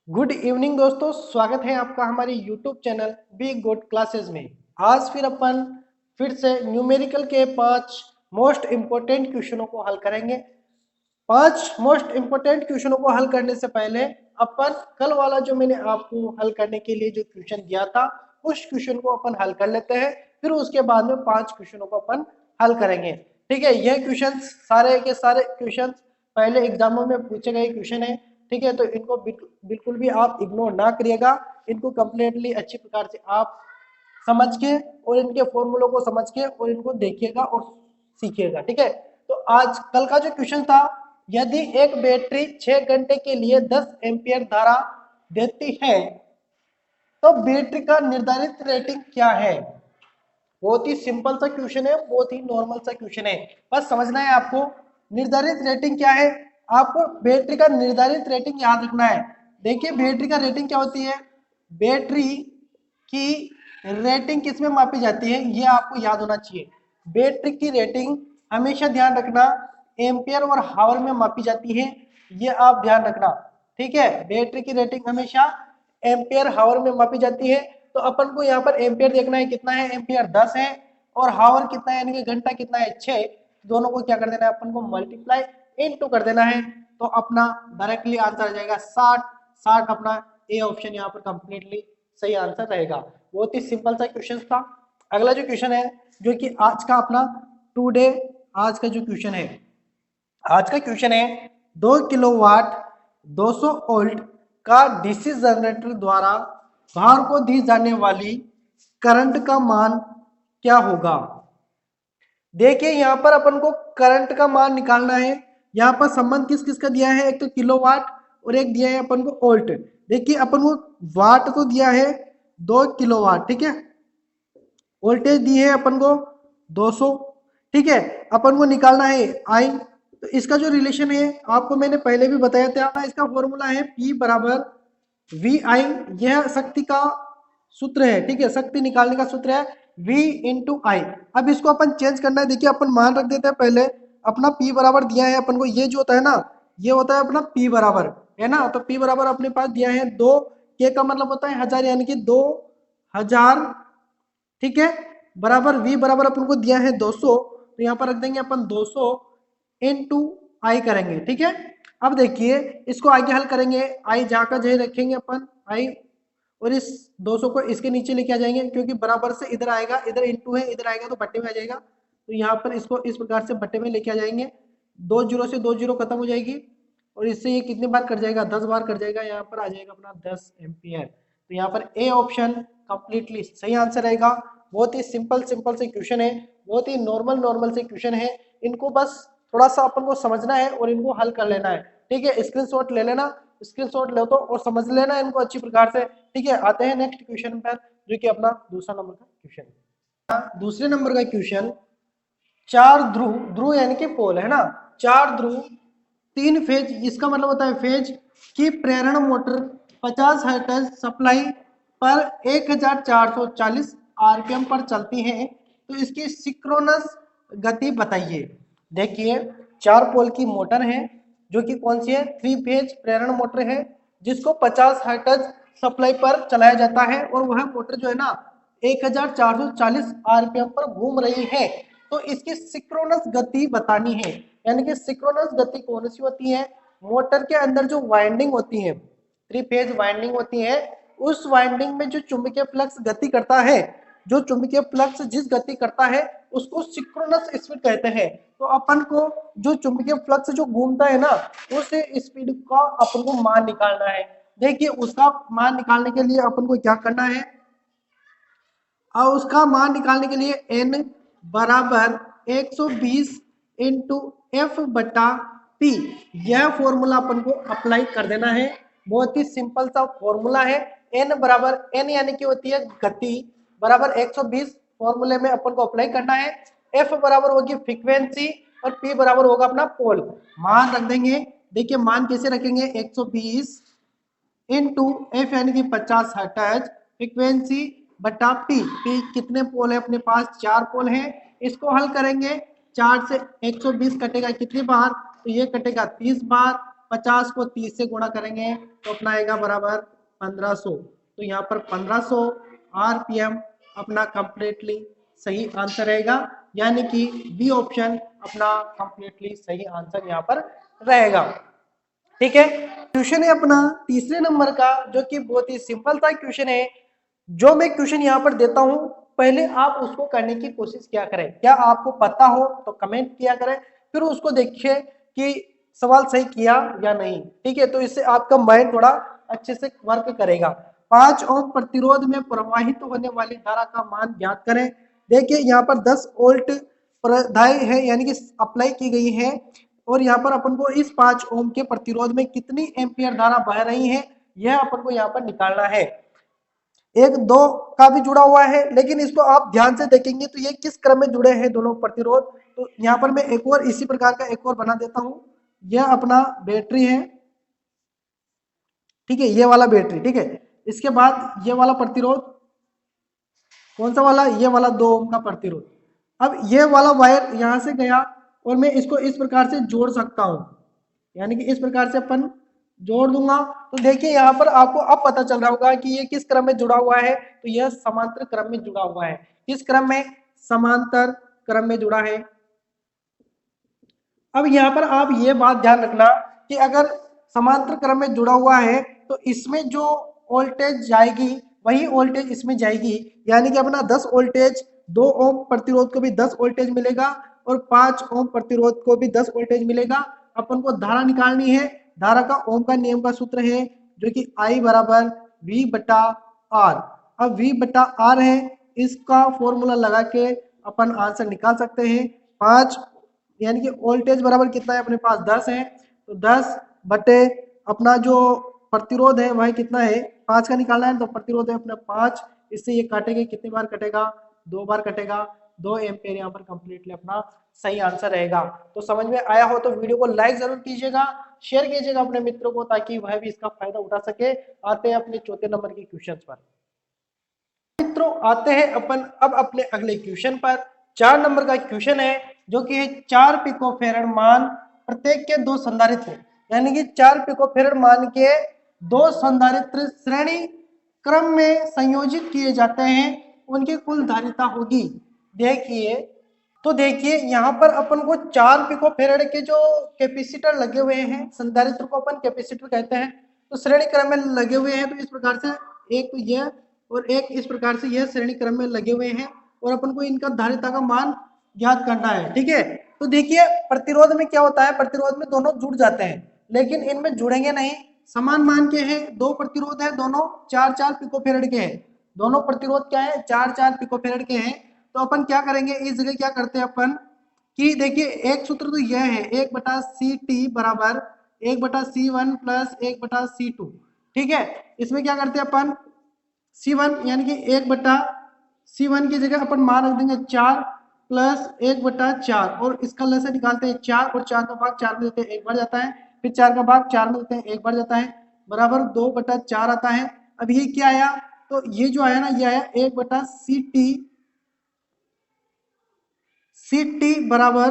Good evening दोस्तों, स्वागत है आपका हमारे YouTube channel be good classes में। आज फिर से न्यूमेरिकल के 5 मोस्ट इम्पोर्टेंट क्वेश्चनों को हल करेंगे। 5 मोस्ट इम्पोर्टेंट क्वेश्चनों को हल करने से पहले अपन कल वाला जो मैंने आपको हल करने के लिए जो क्वेश्चन दिया था उस क्वेश्चन को अपन हल कर लेते हैं। फिर उसके बाद में 5 क्वेश्चनों को अपन हल करेंगे। ठीक है, यह क्वेश्चन सारे के सारे क्वेश्चन पहले एग्जामों में पूछे गए क्वेश्चन है। ठीक है, तो इनको बिल्कुल भी आप इग्नोर ना करिएगा। इनको कंप्लीटली अच्छी प्रकार से आप समझ के और इनके फॉर्मूलों को समझ के और इनको देखिएगा और सीखिएगा। ठीक है, तो आज कल का जो क्वेश्चन था, यदि एक बैटरी 6 घंटे के लिए 10 एम्पियर धारा देती है तो बैटरी का निर्धारित रेटिंग क्या है। बहुत ही सिंपल सा क्वेश्चन है, बहुत ही नॉर्मल सा क्वेश्चन है। बस समझना है आपको निर्धारित रेटिंग क्या है। आपको बैटरी का निर्धारित रेटिंग याद रखना है। देखिए बैटरी का रेटिंग क्या होती है, बैटरी की रेटिंग किस में मापी जाती है ये आपको याद होना चाहिए। बैटरी की रेटिंग हमेशा ध्यान रखना एम्पियर और हावर में मापी जाती है, ये आप ध्यान रखना। ठीक है, बैटरी की रेटिंग हमेशा एम्पियर हावर में मापी जाती है। तो अपन को यहाँ पर एम्पियर देखना है, कितना है एम्पियर 10 है, और हावर कितना है यानी कि घंटा कितना है 6। दोनों को क्या कर देना है अपन को मल्टीप्लाई इनटू कर देना है, तो अपना डायरेक्टली आंसर आ जाएगा 60। 60 अपना ए ऑप्शन यहाँ पर कंप्लीटली सही आंसर रहेगा। बहुत ही सिंपल सा क्वेश्चन था। अगला जो क्वेश्चन है जो कि आज का अपना टुडे आज का जो क्वेश्चन है, आज का क्वेश्चन है 2 किलोवाट 200 वोल्ट का डीसी जनरेटर द्वारा भार को दी जाने वाली करंट का मान क्या होगा। देखिए यहाँ पर अपन को करंट का मान निकालना है। यहाँ पर संबंध किस किस का दिया है, एक तो किलोवाट और एक दिया है अपन को वोल्ट। देखिए अपन को वाट तो दिया है 2 किलोवाट, ठीक है, वोल्टेज दी है अपन को 200। ठीक है, अपन को निकालना है आई। तो इसका जो रिलेशन है आपको मैंने पहले भी बताया था, इसका फॉर्मूला है P बराबर वी आई। यह शक्ति का सूत्र है। ठीक है, शक्ति निकालने का सूत्र है V इंटू आई। अब इसको अपन चेंज करना है। देखिए अपन मान रख देते हैं पहले, अपना P बराबर दिया है अपन को, ये जो होता है ना ये होता है अपना P बराबर, है ना। तो P बराबर अपने पास दिया है 2, के का मतलब होता है 1000 यानी कि 2000। ठीक है, बराबर V बराबर अपन को दिया है 200, तो यहाँ पर रख देंगे अपन 200 इंटू आई करेंगे। ठीक है, अब देखिए इसको आगे हल करेंगे, आई जहाँ का जहाँ रखेंगे अपन आई, और इस 200 को इसके नीचे लेके आ जाएंगे क्योंकि बराबर से इधर आएगा, इधर इंटू है, इधर आएगा तो बट्टे में आ जाएगा। तो यहाँ पर इसको इस प्रकार से बट्टे में लेके आ जाएंगे, 2 जीरो से 2 जीरो खत्म हो जाएगी, और इससे ये कितनी बार कट जाएगा, 10 बार कट जाएगा। यहाँ पर आ जाएगा अपना 10 एम्पियर। तो यहाँ पर ए ऑप्शन कंप्लीटली सही आंसर रहेगा। बहुत ही सिंपल सिंपल से क्वेश्चन है, बहुत ही नॉर्मल से क्वेश्चन है। इनको बस थोड़ा सा अपन को समझना है और इनको हल कर लेना है। ठीक है, स्क्रीनशॉट ले लेना, स्क्रीनशॉट ले तो और समझ लेना इनको अच्छी प्रकार से। ठीक है, आते हैं नेक्स्ट क्वेश्चन पर जो कि अपना दूसरा नंबर का क्वेश्चन है। दूसरे नंबर का क्वेश्चन, 4 ध्रुव, ध्रुव यानी कि पोल है ना, 4 ध्रुव 3 फेज, इसका मतलब होता है फेज की प्रेरण मोटर 50 हर्ट्ज सप्लाई पर 1440 आरपीएम पर चलती है, तो इसकी सिंक्रोनस गति बताइए। देखिए 4 पोल की मोटर है जो कि कौन सी है, 3 फेज प्रेरण मोटर है, जिसको 50 हर्ट्ज सप्लाई पर चलाया जाता है, और वह मोटर जो है ना 1440 आरपीएम पर घूम रही है। तो इसकी सिंक्रोनस गति बतानी है, यानी कि सिंक्रोनस गति कौन सी होती है, मोटर के अंदर जो वाइंडिंग होती है, 3 फेज वाइंडिंग होती है, उस वाइंडिंग में जो चुंबकीय फ्लक्स गति करता है, जो चुंबकीय फ्लक्स जिस गति करता है उसको सिंक्रोनस स्पीड कहते हैं। तो अपन को जो चुंबकीय फ्लक्स जो घूमता है ना उस स्पीड का अपन को मान निकालना है। देखिए उसका मान निकालने के लिए अपन को क्या करना है, और उसका मान निकालने के लिए n बराबर 120 इंटू एफ बटा पी, यह फॉर्मूला अपन को अप्लाई कर देना है। बहुत ही सिंपल सा फॉर्मूला है। n बराबर n यानी कि होती है गति बराबर 120, फॉर्मूले में अपन को अप्लाई करना है। f बराबर होगी फ्रीक्वेंसी और p बराबर होगा अपना पोल। मान रख देंगे। देखिए मान कैसे रखेंगे, 120 इंटू एफ यानी कि 50 हर्ट्ज, फ्रीक्वेंसी बटा पी, पी कितने पोल है अपने पास, 4 पोल है। इसको हल करेंगे, 4 से 120 कटेगा कितनी बार, तो ये कटेगा 30 बार, 50 को 30 से गुणा करेंगे तो अपना आएगा बराबर 1500। तो यहाँ पर 1500 आरपीएम अपना कंप्लीटली सही आंसर रहेगा, यानी कि बी ऑप्शन अपना कंप्लीटली सही आंसर यहाँ पर रहेगा। ठीक है, क्वेश्चन है अपना तीसरे नंबर का, जो कि बहुत ही सिंपल सा क्वेश्चन है। जो मैं क्वेश्चन यहाँ पर देता हूं, पहले आप उसको करने की कोशिश क्या करें। क्या आपको पता हो तो कमेंट किया करें, फिर उसको देखिए कि सवाल सही किया या नहीं। ठीक है, तो इससे आपका माइंड थोड़ा अच्छे से वर्क करेगा। 5 ओम प्रतिरोध में प्रवाहित होने वाली धारा का मान ज्ञात करें। देखिए यहाँ पर 10 वोल्ट प्रदाय है, यानी कि अप्लाई की गई है, और यहाँ पर अपन को इस 5 ओम के प्रतिरोध में कितनी एम्पियर धारा बह रही है, यह अपन को यहाँ पर निकालना है। एक दो का भी जुड़ा हुआ है, लेकिन इसको आप ध्यान से देखेंगे तो ये किस क्रम में जुड़े हैं दोनों प्रतिरोध। तो यहाँ पर मैं एक और इसी प्रकार का एक और बना देता हूं। यह अपना बैटरी है, ठीक है, ये वाला बैटरी। ठीक है, इसके बाद ये वाला प्रतिरोध, कौन सा वाला, ये वाला 2 ओम का प्रतिरोध। अब ये वाला वायर यहां से गया और मैं इसको इस प्रकार से जोड़ सकता हूं, यानी कि इस प्रकार से अपन जोड़ दूंगा। तो देखिए यहाँ पर आपको अब पता चल रहा होगा कि ये किस क्रम में जुड़ा हुआ है। तो यह समांतर क्रम में जुड़ा हुआ है। किस क्रम में, समांतर क्रम में जुड़ा है। अब यहाँ पर आप ये बात ध्यान रखना कि अगर समांतर क्रम में जुड़ा हुआ है तो इसमें जो वोल्टेज जाएगी वही वोल्टेज इसमें जाएगी, यानी कि अपना 10 वोल्टेज 2 ओम प्रतिरोध को भी 10 वोल्टेज मिलेगा और 5 ओम प्रतिरोध को भी 10 वोल्टेज मिलेगा। अपन को धारा निकालनी है। धारा का ओम का नियम का सूत्र है जो कि I बराबर V बटा R। अब V बटा R है, इसका फॉर्मूला लगा के अपन आंसर निकाल सकते हैं। 5 यानी कि वोल्टेज बराबर कितना है अपने पास 10 है, तो 10 बटे अपना जो प्रतिरोध है वह कितना है 5 का निकालना है, तो प्रतिरोध है अपना 5। इससे ये काटेंगे, कितनी बार कटेगा, 2 बार कटेगा, 2 एम्पेयर यहाँ पर कंप्लीटली अपना सही आंसर रहेगा। तो समझ में आया हो तो वीडियो को लाइक जरूर कीजिएगा, शेयर कीजिएगा अपने मित्रों को, ताकि वह भी इसका फायदा उठा सके। आते हैं अपने चौथे नंबर के क्वेश्चन पर। मित्रों आते हैं अपन अब अपने अगले क्वेश्चन पर। 4 नंबर का क्वेश्चन है जो कि है 4 पिकोफैरड मान प्रत्येक के 2 संधारित्र, यानी कि 4 पिकोफैरड मान के 2 संधारित्र श्रेणी क्रम में संयोजित किए जाते हैं, उनकी कुल धारिता होगी। देखिए, तो देखिए यहाँ पर अपन को 4 पिकोफैरड के जो कैपेसिटर लगे हुए हैं, संधारित्र को अपन कैपेसिटर कहते हैं, तो श्रेणी क्रम में लगे हुए हैं। तो इस प्रकार से एक तो यह और एक इस प्रकार से यह श्रेणी क्रम में लगे हुए हैं, और अपन को इनका धारिता का मान ज्ञात करना है। ठीक है, तो देखिए प्रतिरोध में क्या होता है, प्रतिरोध में दोनों जुड़ जाते हैं, लेकिन इनमें जुड़ेंगे नहीं। समान मान के हैं, 2 प्रतिरोध है, दोनों 4-4 पिकोफैरड के हैं। दोनों प्रतिरोध क्या है, 4-4 पिकोफैरड के हैं। तो अपन क्या करेंगे, इस जगह क्या करते हैं अपन कि देखिए एक सूत्र तो यह है 1/CT बराबर 1/C1 प्लस 1/C2। ठीक है, इसमें क्या करते हैं अपन C1 यानी कि 1/C1 की जगह अपन मान रख देंगे 4 प्लस 1/4, और इसका लसा निकालते हैं 4, और 4 का भाग 4 में देते हैं 1 बार जाता है, फिर 4 का भाग 4 में देते हैं 1 बार जाता है, बराबर 2/4 आता है। अब ये क्या आया, तो ये जो आया ना, ये आया 1/CT बराबर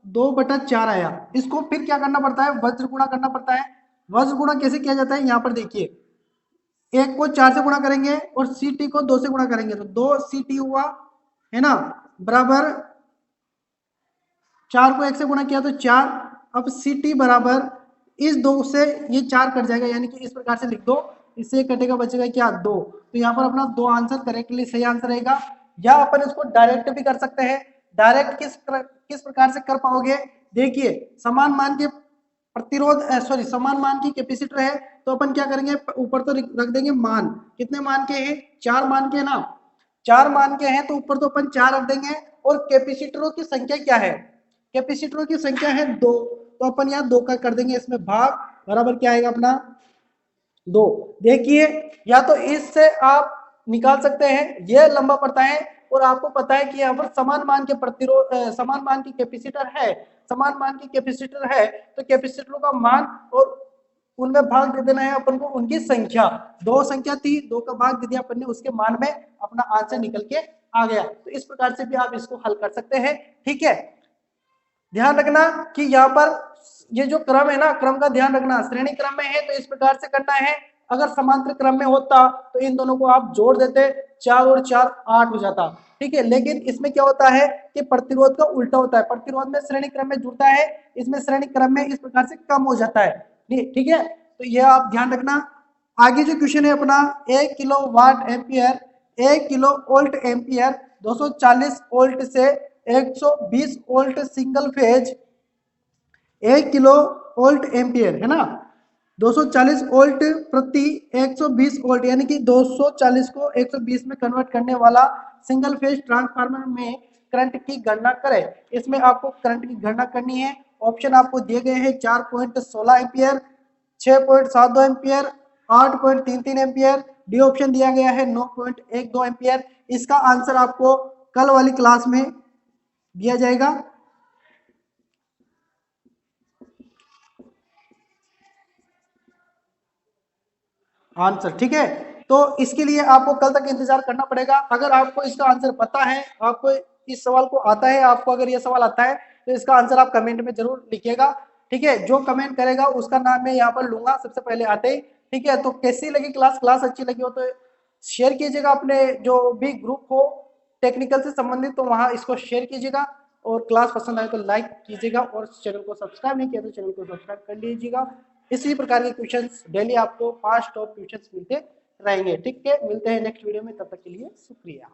2/4 आया। इसको फिर क्या करना पड़ता है, वज्र गुणा करना पड़ता है। वज्र गुणा कैसे किया जाता है, यहाँ पर देखिए, 1 को 4 से गुणा करेंगे और CT को 2 से गुणा करेंगे, तो 2CT हुआ है ना, बराबर 4 को 1 से गुणा किया तो 4। अब CT बराबर इस 2 से ये 4 कट जाएगा, यानी कि इस प्रकार से लिख दो, इससे कटेगा बचेगा क्या 2। तो यहाँ पर अपना 2 आंसर करेक्टली सही आंसर रहेगा। या अपन इसको डायरेक्ट भी कर सकते हैं। डायरेक्ट किस प्रकार से कर पाओगे, देखिए समान मान के प्रतिरोध समान मान की कैपेसिटर है, तो अपन क्या करेंगे, ऊपर तो रख देंगे मान, कितने मान के हैं 4 मान के ना, 4 मान के हैं, तो ऊपर तो अपन 4 रख देंगे। और कैपेसिटरों की संख्या क्या है, कैपेसिटरों की संख्या है 2, तो अपन यहाँ 2 का कर देंगे इसमें भाग, बराबर क्या आएगा अपना 2। देखिए या तो इससे आप निकाल सकते हैं, यह लंबा पड़ता है, और आपको पता है कि यहाँ पर समान मान के प्रतिरोध समान मान की कैपेसिटर है, समान मान की कैपेसिटर है, तो कैपेसिटरों का मान और उनमें भाग दे देना है अपन को उनकी संख्या। 2 संख्या थी, 2 का भाग दे दिया अपन ने उसके मान में, अपना आंसर निकल के आ गया। तो इस प्रकार से भी आप इसको हल कर सकते हैं। ठीक है, ध्यान रखना कि यहाँ पर ये जो क्रम है ना, क्रम का ध्यान रखना, श्रेणी क्रम में है तो इस प्रकार से करना है, अगर समांतर क्रम में होता तो इन दोनों को आप जोड़ देते, 4 और 4 8 हो जाता, ठीक है। लेकिन इसमें क्या होता है कि प्रतिरोध का उल्टा होता है, प्रतिरोध में श्रेणी क्रम में जुड़ता है, इसमें श्रेणी क्रम में इस प्रकार से कम हो जाता है, ठीक है। तो ये आप ध्यान रखना। आगे जो क्वेश्चन है अपना, 1 kilo watt ampere 1 kilo volt ampere 240 volt से 120 volt single phase 1 kilo volt ampere है ना, 240 वोल्ट प्रति 120 वोल्ट, यानी कि 240 को 120 में कन्वर्ट करने वाला सिंगल फेज ट्रांसफार्मर में करंट की गणना करें। इसमें आपको करंट की गणना करनी है। ऑप्शन आपको दिए गए हैं 4.16 ampere, 6.72 ampere, 8.33 ampere, D option दिया गया है 9.12 एम्पियर। इसका आंसर आपको कल वाली क्लास में दिया जाएगा। आंसर, ठीक है। तो इसके लिए आपको कल तक इंतजार करना पड़ेगा। अगर आपको इसका आंसर पता है, आपको इस सवाल को आता है, आपको अगर ये सवाल आता है तो इसका आंसर आप कमेंट में जरूर लिखिएगा, ठीक है। जो कमेंट करेगा उसका नाम मैं यहाँ पर लूंगा सबसे पहले आते ही, ठीक है। तो कैसी लगी क्लास, क्लास अच्छी लगी हो तो शेयर कीजिएगा, अपने जो भी ग्रुप हो टेक्निकल से संबंधित तो वहाँ इसको शेयर कीजिएगा, और क्लास पसंद आए तो लाइक कीजिएगा, और चैनल को सब्सक्राइब नहीं किया तो चैनल को सब्सक्राइब कर लीजिएगा। इसी प्रकार के क्वेश्चंस डेली आपको 5 टॉप क्वेश्चंस मिलते रहेंगे, ठीक है। मिलते हैं नेक्स्ट वीडियो में, तब तक के लिए शुक्रिया।